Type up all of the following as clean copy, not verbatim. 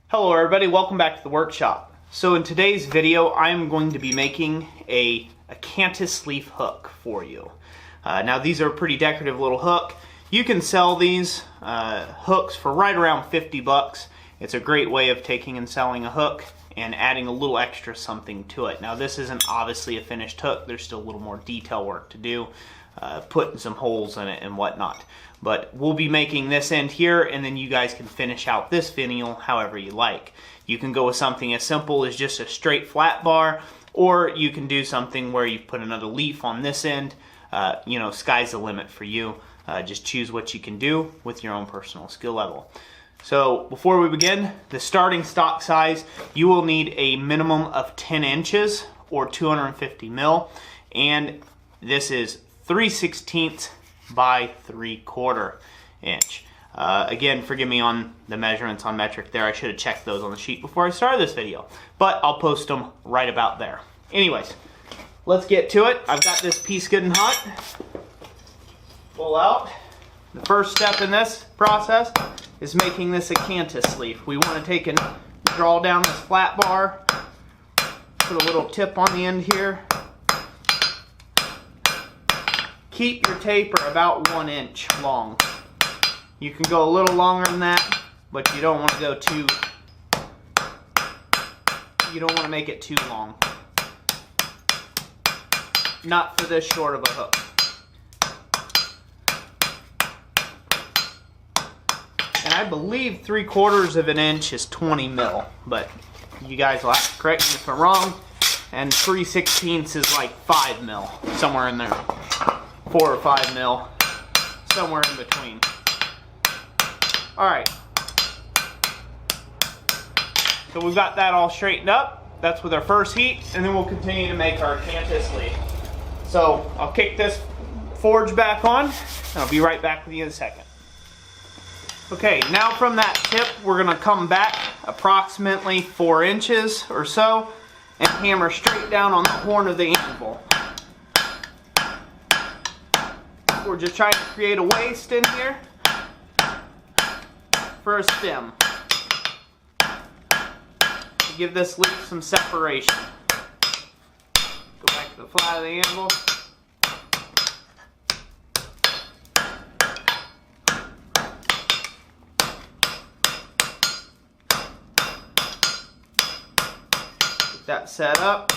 Hello everybody, welcome back to the workshop. So in today's video, I'm going to be making a Acanthus leaf hook for you. Now these are a pretty decorative little hook. You can sell these hooks for right around 50 bucks. It's a great way of taking and selling a hook and adding a little extra something to it. Now this isn't obviously a finished hook. There's still a little more detail work to do, putting some holes in it and whatnot. But we'll be making this end here, and then you guys can finish out this finial however you like. You can go with something as simple as just a straight flat bar, or you can do something where you put another leaf on this end. You know, sky's the limit for you. Just choose what you can do with your own personal skill level. So before we begin, the starting stock size, you will need a minimum of 10 inches or 250 mil, and this is 3/16 by 3/4 inch. Again, forgive me on the measurements on metric there. I should have checked those on the sheet before I started this video, but I'll post them right about there. Anyways, let's get to it. I've got this piece good and hot. Pull out. The first step in this process is making this Acanthus leaf. We want to take and draw down this flat bar, put a little tip on the end here. Keep your taper about 1 inch long. You can go a little longer than that, but you don't want to go too, you don't want to make it too long. Not for this short of a hook. And I believe 3/4 of an inch is 20 mil, but you guys will have to correct me if I'm wrong. And 3/16 is like 5 mil, somewhere in there. 4 or 5 mil, somewhere in between. Alright, so we've got that all straightened up. That's with our first heat, and then we'll continue to make our Acanthus leaf. So I'll kick this forge back on, and I'll be right back with you in a second. Okay, now from that tip, we're going to come back approximately 4 inches or so, and hammer straight down on the horn of the anvil. We're just trying to create a waist in here for a stem to give this leaf some separation. Go back to the flat of the anvil. Get that set up.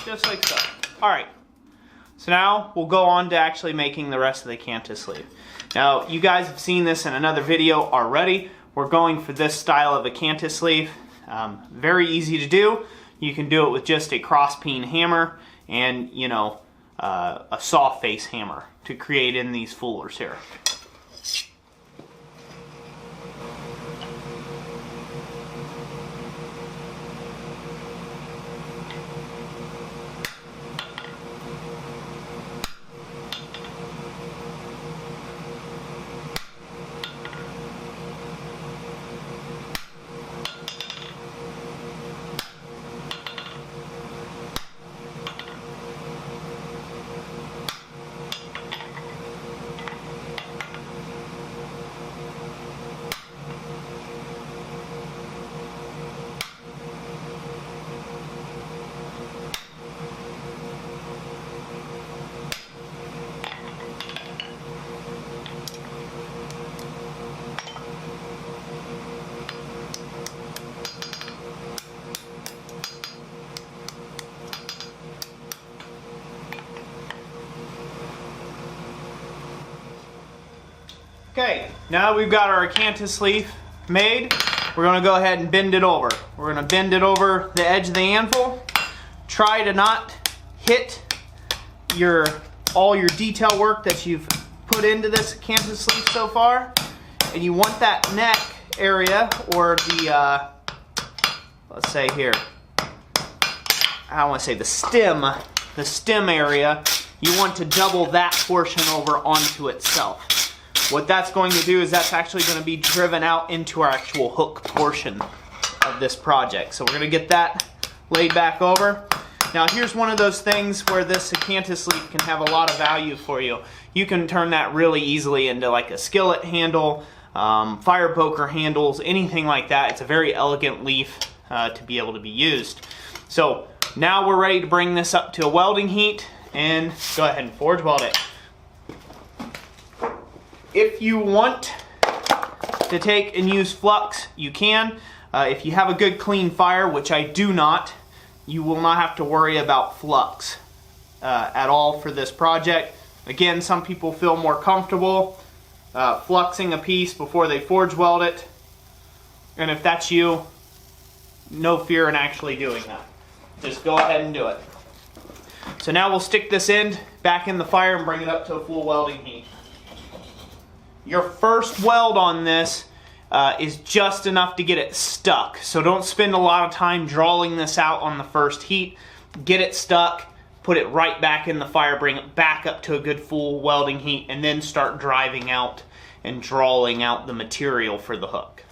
Just like so. Alright. So now we'll go on to actually making the rest of the Acanthus leaf. Now you guys have seen this in another video already. We're going for this style of Acanthus leaf. Very easy to do. You can do it with just a cross peen hammer and, you know, a saw face hammer to create in these fullers here. Okay, now we've got our Acanthus leaf made, we're going to go ahead and bend it over. We're going to bend it over the edge of the anvil. Try to not hit all your detail work that you've put into this Acanthus leaf so far. And you want that neck area, or the, let's say here, I want to say the stem area, you want to double that portion over onto itself. What that's going to do is that's actually going to be driven out into our actual hook portion of this project. So we're going to get that laid back over. Now here's one of those things where this Acanthus leaf can have a lot of value for you. You can turn that really easily into like a skillet handle. fire poker handles, anything like that. It's a very elegant leaf to be able to be used. So now we're ready to bring this up to a welding heat and go ahead and forge weld it. If you want to take and use flux, you can. If you have a good clean fire, which I do not, you will not have to worry about flux at all for this project. Again, some people feel more comfortable fluxing a piece before they forge weld it. And if that's you, no fear in actually doing that. Just go ahead and do it. So now we'll stick this end back in the fire and bring it up to a full welding heat. Your first weld on this is just enough to get it stuck. So don't spend a lot of time drawing this out on the first heat. Get it stuck, put it right back in the fire, bring it back up to a good full welding heat, and then start driving out and drawing out the material for the hook.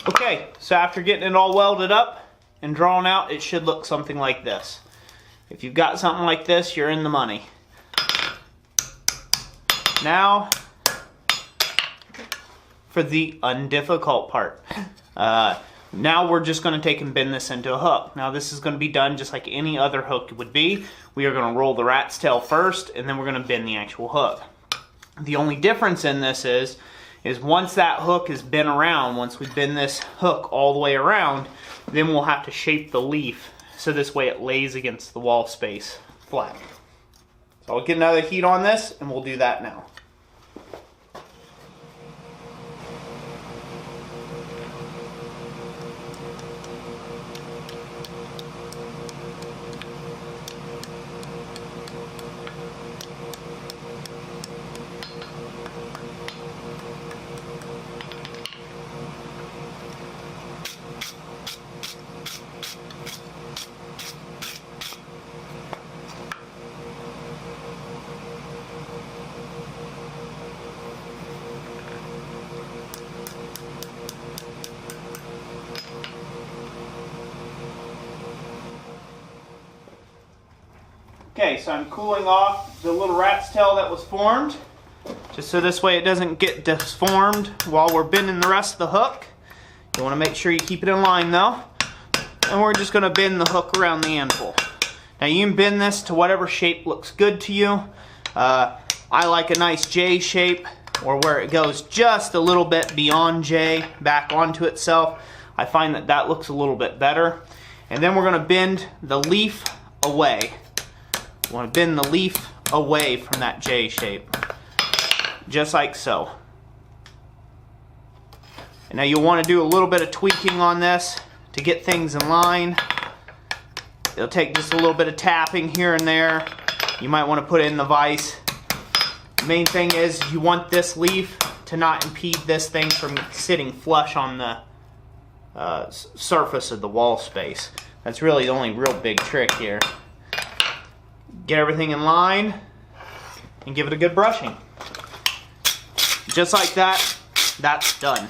Okay, so after getting it all welded up and drawn out, it should look something like this. If you've got something like this, you're in the money. Now, for the undifficult part. Now we're just going to take and bend this into a hook. Now this is going to be done just like any other hook would be. We are going to roll the rat's tail first, and then we're going to bend the actual hook. The only difference in this is once that hook is bent around, once we bend this hook all the way around, then we'll have to shape the leaf so this way it lays against the wall space flat. So I'll get another heat on this and we'll do that now. Okay, so I'm cooling off the little rat's tail that was formed, just so this way it doesn't get disformed while we're bending the rest of the hook. You want to make sure you keep it in line though. And we're just going to bend the hook around the anvil. Now you can bend this to whatever shape looks good to you. I like a nice J shape, or where it goes just a little bit beyond J, back onto itself. I find that that looks a little bit better. And then we're going to bend the leaf away. You want to bend the leaf away from that J shape, just like so. And now you'll want to do a little bit of tweaking on this to get things in line. It'll take just a little bit of tapping here and there. You might want to put it in the vise. The main thing is you want this leaf to not impede this thing from sitting flush on the surface of the wall space. That's really the only real big trick here. Get everything in line and give it a good brushing. Just like that, that's done.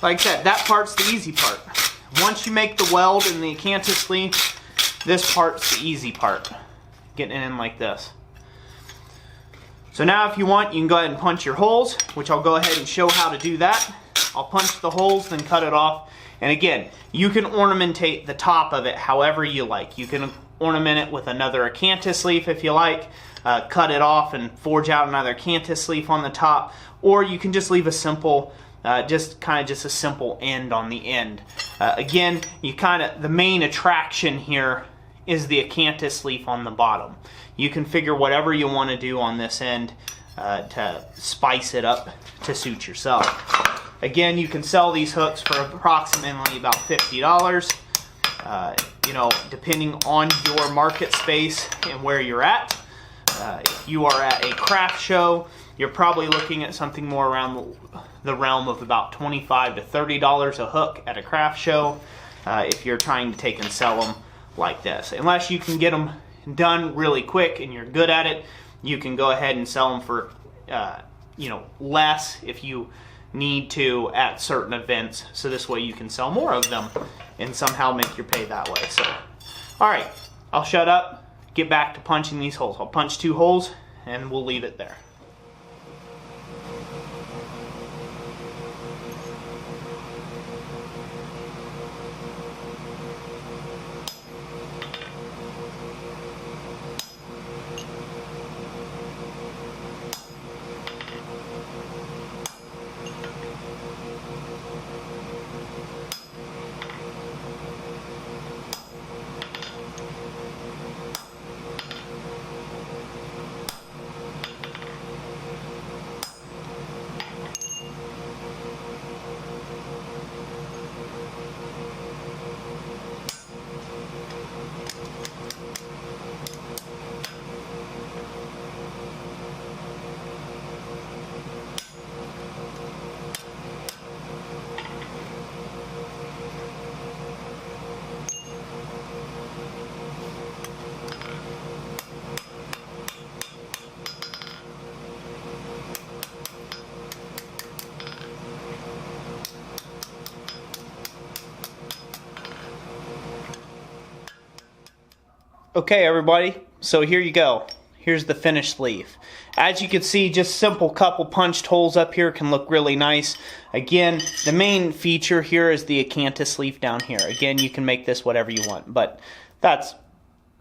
Like I said, that part's the easy part. Once you make the weld in the acanthus leaf, this part's the easy part. Getting it in like this. So now if you want, you can go ahead and punch your holes, which I'll go ahead and show how to do that. I'll punch the holes, then cut it off. And again, you can ornamentate the top of it however you like. You can ornament it with another acanthus leaf if you like. Cut it off and forge out another acanthus leaf on the top. Or you can just leave a simple, just a simple end on the end. Again, the main attraction here is the acanthus leaf on the bottom. You can figure whatever you want to do on this end to spice it up to suit yourself. Again, you can sell these hooks for approximately about $50. You know, depending on your market space and where you're at. If you are at a craft show, you're probably looking at something more around the realm of about $25 to $30 a hook at a craft show. If you're trying to take and sell them like this, unless you can get them done really quick and you're good at it, you can go ahead and sell them for less if you need to at certain events, so this way you can sell more of them and somehow make your pay that way. So alright, I'll shut up, get back to punching these holes. I'll punch 2 holes and we'll leave it there. Okay everybody, so here you go. Here's the finished leaf. As you can see, just simple couple punched holes up here can look really nice. Again, the main feature here is the acanthus leaf down here. Again, you can make this whatever you want, but that's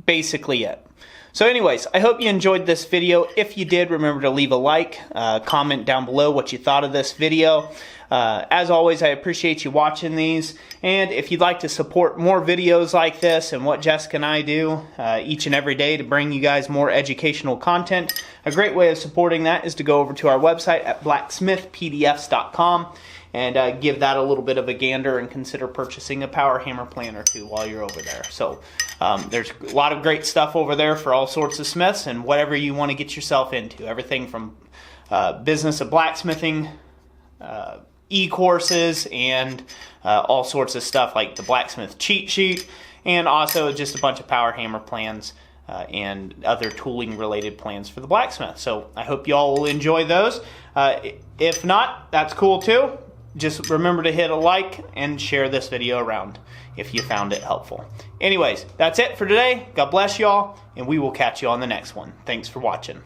basically it. So anyways, I hope you enjoyed this video. If you did, remember to leave a like, comment down below what you thought of this video. As always, I appreciate you watching these, and if you'd like to support more videos like this and what Jessica and I do each and every day to bring you guys more educational content, a great way of supporting that is to go over to our website at blacksmithpdfs.com and give that a little bit of a gander and consider purchasing a power hammer plan or 2 while you're over there. So there's a lot of great stuff over there for all sorts of smiths and whatever you want to get yourself into. Everything from business of blacksmithing, e-courses, and all sorts of stuff like the blacksmith cheat sheet, and also just a bunch of power hammer plans and other tooling related plans for the blacksmith. So I hope you all will enjoy those. If not, that's cool too. Just remember to hit a like and share this video around if you found it helpful. Anyways, that's it for today. God bless y'all, and we will catch you on the next one. Thanks for watching.